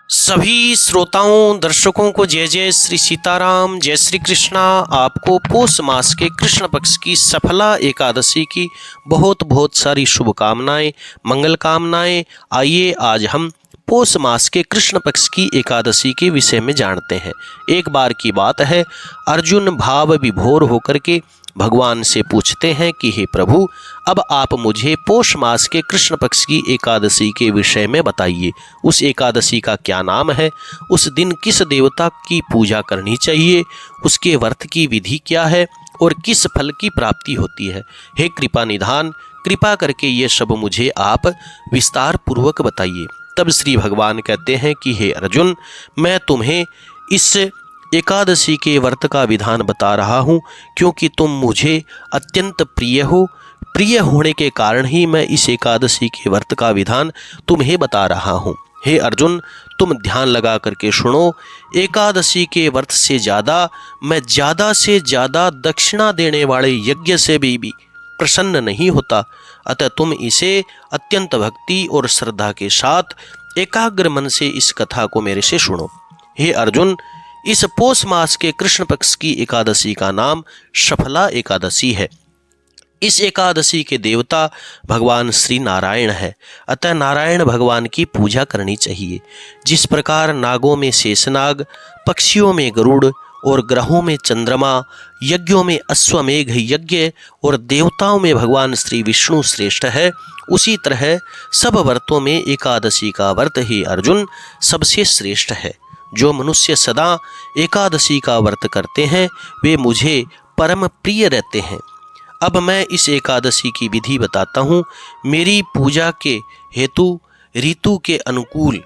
सभी श्रोताओं दर्शकों को जय जय श्री सीताराम, जय श्री कृष्णा। आपको पौष मास के कृष्ण पक्ष की सफला एकादशी की बहुत बहुत सारी शुभकामनाएं, मंगल कामनाएं। आइए आज हम पौष मास के कृष्ण पक्ष की एकादशी के विषय में जानते हैं। एक बार की बात है, अर्जुन भाव विभोर होकर के भगवान से पूछते हैं कि हे प्रभु, अब आप मुझे पौष मास के कृष्ण पक्ष की एकादशी के विषय में बताइए। उस एकादशी का क्या नाम है, उस दिन किस देवता की पूजा करनी चाहिए, उसके व्रत की विधि क्या है और किस फल की प्राप्ति होती है। हे कृपा निधान, कृपा करके ये सब मुझे आप विस्तार पूर्वक बताइए। तब श्री भगवान कहते हैं कि हे अर्जुन, मैं तुम्हें इस एकादशी के व्रत का विधान बता रहा हूँ, क्योंकि तुम मुझे अत्यंत प्रिय हो। प्रिय होने के कारण ही मैं इस एकादशी के व्रत का विधान तुम्हें बता रहा हूँ। हे अर्जुन, तुम ध्यान लगा करके सुनो। एकादशी के व्रत से ज़्यादा मैं ज़्यादा से ज़्यादा दक्षिणा देने वाले यज्ञ से भी प्रसन्न नहीं होता। अतः तुम इसे अत्यंत भक्ति और श्रद्धा के साथ एकाग्र मन से इस कथा को मेरे से सुनो। हे अर्जुन, इस पौष मास के कृष्ण पक्ष की एकादशी का नाम सफला एकादशी है। इस एकादशी के देवता भगवान श्री नारायण है। अतः नारायण भगवान की पूजा करनी चाहिए। जिस प्रकार नागों में शेषनाग, पक्षियों में गरुड़ और ग्रहों में चंद्रमा, यज्ञों में अश्वमेघ यज्ञ और देवताओं में भगवान श्री विष्णु श्रेष्ठ है, उसी तरह सब व्रतों में एकादशी का व्रत ही अर्जुन सबसे श्रेष्ठ है। जो मनुष्य सदा एकादशी का व्रत करते हैं वे मुझे परम प्रिय रहते हैं। अब मैं इस एकादशी की विधि बताता हूँ। मेरी पूजा के हेतु ऋतु के अनुकूल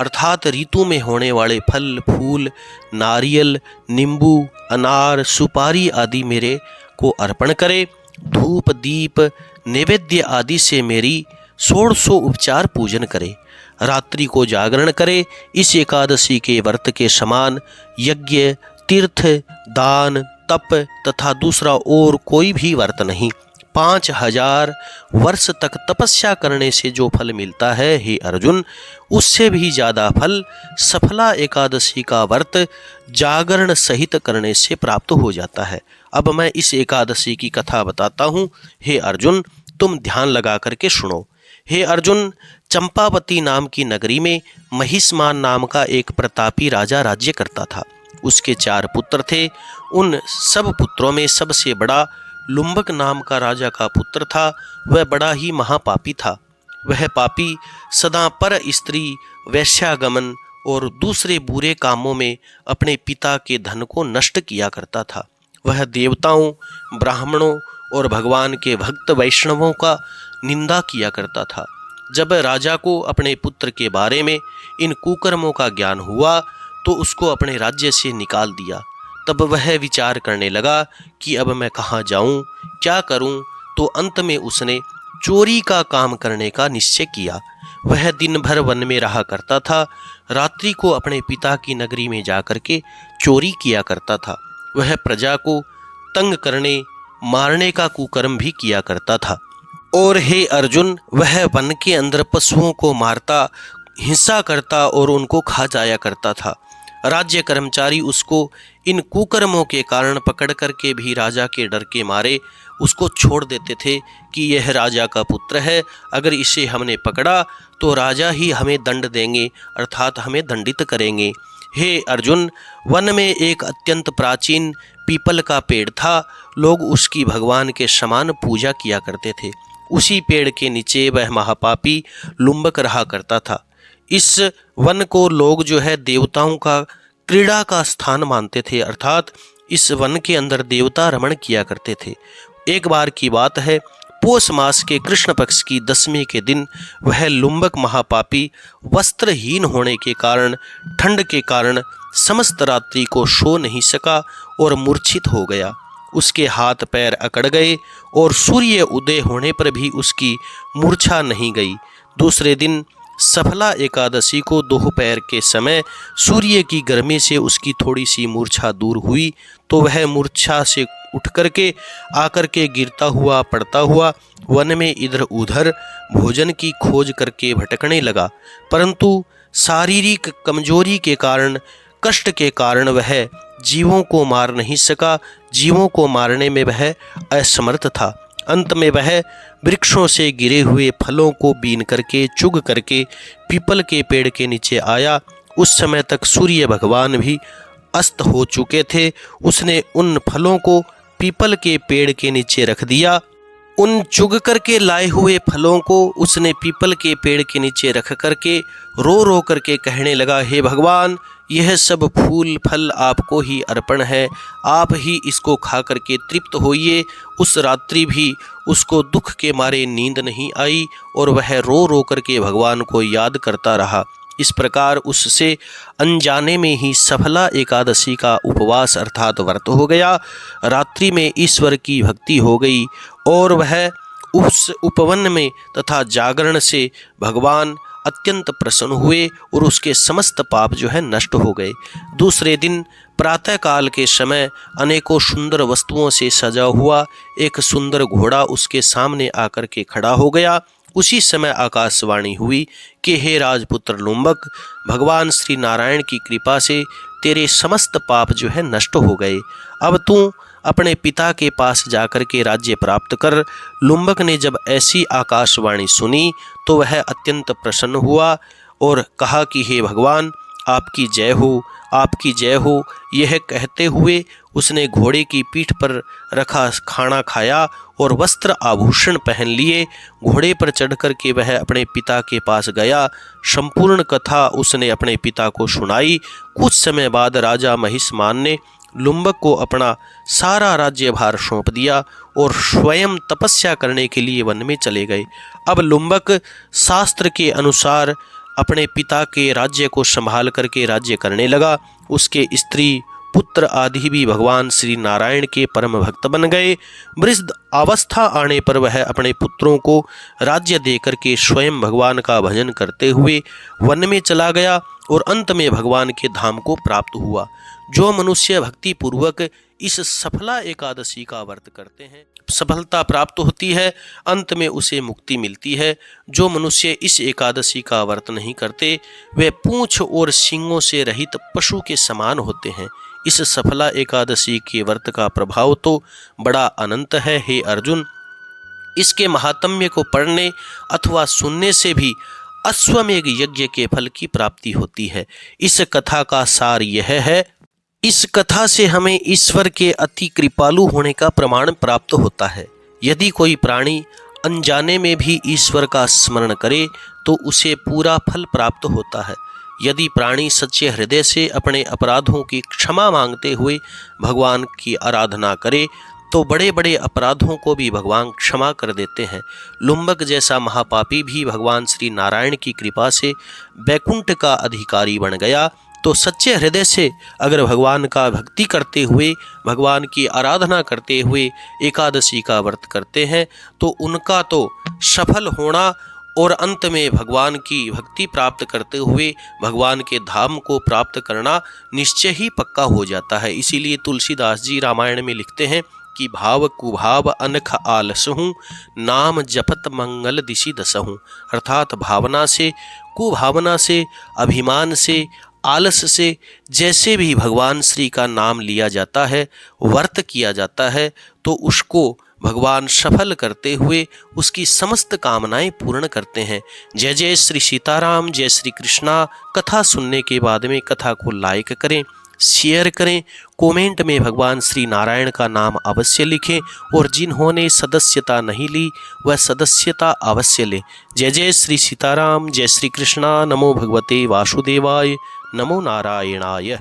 अर्थात ऋतु में होने वाले फल फूल, नारियल, नींबू, अनार, सुपारी आदि मेरे को अर्पण करे। धूप दीप नैवेद्य आदि से मेरी 1600 उपचार पूजन करे। रात्रि को जागरण करे। इस एकादशी के व्रत के समान यज्ञ, तीर्थ, दान, तप तथा दूसरा और कोई भी व्रत नहीं। 5000 वर्ष तक तपस्या करने से जो फल मिलता है, हे अर्जुन, उससे भी ज़्यादा फल सफला एकादशी का व्रत जागरण सहित करने से प्राप्त हो जाता है। अब मैं इस एकादशी की कथा बताता हूँ। हे अर्जुन, तुम ध्यान लगा करके सुनो। हे अर्जुन, चंपावती नाम की नगरी में महिष्मान नाम का एक प्रतापी राजा राज्य करता था। उसके 4 पुत्र थे। उन सब पुत्रों में सबसे बड़ा लुम्बक नाम का राजा का पुत्र था। वह बड़ा ही महापापी था। वह पापी सदा पर स्त्री, वैश्यागमन और दूसरे बुरे कामों में अपने पिता के धन को नष्ट किया करता था। वह देवताओं, ब्राह्मणों और भगवान के भक्त वैष्णवों का निंदा किया करता था। जब राजा को अपने पुत्र के बारे में इन कुकर्मों का ज्ञान हुआ तो उसको अपने राज्य से निकाल दिया। तब वह विचार करने लगा कि अब मैं कहाँ जाऊँ, क्या करूँ। तो अंत में उसने चोरी का काम करने का निश्चय किया। वह दिन भर वन में रहा करता था। रात्रि को अपने पिता की नगरी में जाकर के चोरी किया करता था। वह प्रजा को तंग करने मारने का कुकर्म भी किया करता था। और हे अर्जुन, वह वन के अंदर पशुओं को मारता, हिंसा करता और उनको खा जाया करता था। राज्य कर्मचारी उसको इन कुकर्मों के कारण पकड़ करके भी राजा के डर के मारे उसको छोड़ देते थे कि यह राजा का पुत्र है, अगर इसे हमने पकड़ा तो राजा ही हमें दंड देंगे, अर्थात हमें दंडित करेंगे। हे अर्जुन, वन में एक अत्यंत प्राचीन पीपल का पेड़ था। लोग उसकी भगवान के समान पूजा किया करते थे। उसी पेड़ के नीचे वह महापापी लुम्बक रहा करता था। इस वन को लोग जो है देवताओं का क्रीड़ा का स्थान मानते थे, अर्थात इस वन के अंदर देवता रमण किया करते थे। एक बार की बात है, पौष मास के कृष्ण पक्ष की 10वीं के दिन वह लुम्बक महापापी वस्त्रहीन होने के कारण, ठंड के कारण समस्त रात्रि को सो नहीं सका और मूर्छित हो गया। उसके हाथ पैर अकड़ गए और सूर्य उदय होने पर भी उसकी मूर्छा नहीं गई। दूसरे दिन सफला एकादशी को दोपहर के समय सूर्य की गर्मी से उसकी थोड़ी सी मूर्छा दूर हुई तो वह मूर्छा से उठ करके आकर के गिरता हुआ पड़ता हुआ वन में इधर उधर भोजन की खोज करके भटकने लगा। परंतु शारीरिक कमजोरी के कारण, कष्ट के कारण वह जीवों को मार नहीं सका। जीवों को मारने में वह असमर्थ था। अंत में वह वृक्षों से गिरे हुए फलों को बीन करके, चुग करके पीपल के पेड़ के नीचे आया। उस समय तक सूर्य भगवान भी अस्त हो चुके थे। उसने उन फलों को पीपल के पेड़ के नीचे रख दिया। उन चुग करके लाए हुए फलों को उसने पीपल के पेड़ के नीचे रख करके रो रो करके कहने लगा, हे भगवान, यह सब फूल फल आपको ही अर्पण है, आप ही इसको खा करके तृप्त होइए। उस रात्रि भी उसको दुख के मारे नींद नहीं आई और वह रो रो करके भगवान को याद करता रहा। इस प्रकार उससे अनजाने में ही सफला एकादशी का उपवास अर्थात व्रत हो गया। रात्रि में ईश्वर की भक्ति हो गई और वह उस उपवन में तथा जागरण से भगवान अत्यंत प्रसन्न हुए और उसके समस्त पाप जो है नष्ट हो गए। दूसरे दिन प्रातःकाल के समय अनेकों सुंदर वस्तुओं से सजा हुआ एक सुंदर घोड़ा उसके सामने आकर के खड़ा हो गया। उसी समय आकाशवाणी हुई कि हे राजपुत्र लुम्बक, भगवान श्री नारायण की कृपा से तेरे समस्त पाप जो है नष्ट हो गए। अब तू अपने पिता के पास जाकर के राज्य प्राप्त कर। लुम्बक ने जब ऐसी आकाशवाणी सुनी तो वह अत्यंत प्रसन्न हुआ और कहा कि हे भगवान, आपकी जय हो, आपकी जय हो। यह कहते हुए उसने घोड़े की पीठ पर रखा खाना खाया और वस्त्र आभूषण पहन लिए। घोड़े पर चढ़कर के वह अपने पिता के पास गया। संपूर्ण कथा उसने अपने पिता को सुनाई। कुछ समय बाद राजा महिषमान ने लुम्बक को अपना सारा राज्यभार सौंप दिया और स्वयं तपस्या करने के लिए वन में चले गए। अब लुम्बक शास्त्र के अनुसार अपने पिता के राज्य को संभाल करके राज्य करने लगा। उसके स्त्री पुत्र आदि भी भगवान श्री नारायण के परम भक्त बन गए। वृद्ध अवस्था आने पर वह अपने पुत्रों को राज्य देकर के स्वयं भगवान का भजन करते हुए वन में चला गया और अंत में भगवान के धाम को प्राप्त हुआ। जो मनुष्य भक्ति पूर्वक इस सफला एकादशी का व्रत करते हैं, सफलता प्राप्त होती है, अंत में उसे मुक्ति मिलती है। जो मनुष्य इस एकादशी का व्रत नहीं करते, वे पूंछ और सींगों से रहित पशु के समान होते हैं। इस सफला एकादशी के व्रत का प्रभाव तो बड़ा अनंत है। हे अर्जुन, इसके महात्म्य को पढ़ने अथवा सुनने से भी अश्वमेध यज्ञ के फल की प्राप्ति होती है। इस कथा का सार यह है, इस कथा से हमें ईश्वर के अति कृपालु होने का प्रमाण प्राप्त होता है। यदि कोई प्राणी अनजाने में भी ईश्वर का स्मरण करे तो उसे पूरा फल प्राप्त होता है। यदि प्राणी सच्चे हृदय से अपने अपराधों की क्षमा मांगते हुए भगवान की आराधना करे तो बड़े बड़े अपराधों को भी भगवान क्षमा कर देते हैं। लुम्बक जैसा महापापी भी भगवान श्री नारायण की कृपा से वैकुंठ का अधिकारी बन गया। तो सच्चे हृदय से अगर भगवान का भक्ति करते हुए, भगवान की आराधना करते हुए एकादशी का व्रत करते हैं तो उनका तो सफल होना और अंत में भगवान की भक्ति प्राप्त करते हुए भगवान के धाम को प्राप्त करना निश्चय ही पक्का हो जाता है। इसीलिए तुलसीदास जी रामायण में लिखते हैं कि भाव कुभाव अनख आलसहूँ, नाम जपत मंगल दिशि दसहूँ। अर्थात भावना से, कुभावना से, अभिमान से, आलस से जैसे भी भगवान श्री का नाम लिया जाता है, व्रत किया जाता है, तो उसको भगवान सफल करते हुए उसकी समस्त कामनाएं पूर्ण करते हैं। जय जय श्री सीताराम, जय श्री कृष्णा। कथा सुनने के बाद में कथा को लाइक करें, शेयर करें, कमेंट में भगवान श्री नारायण का नाम अवश्य लिखें और जिन्होंने सदस्यता नहीं ली वह सदस्यता अवश्य लें। जय जय श्री सीताराम, जय श्री कृष्णा। नमो भगवते वासुदेवाय, नमो नारायणाय।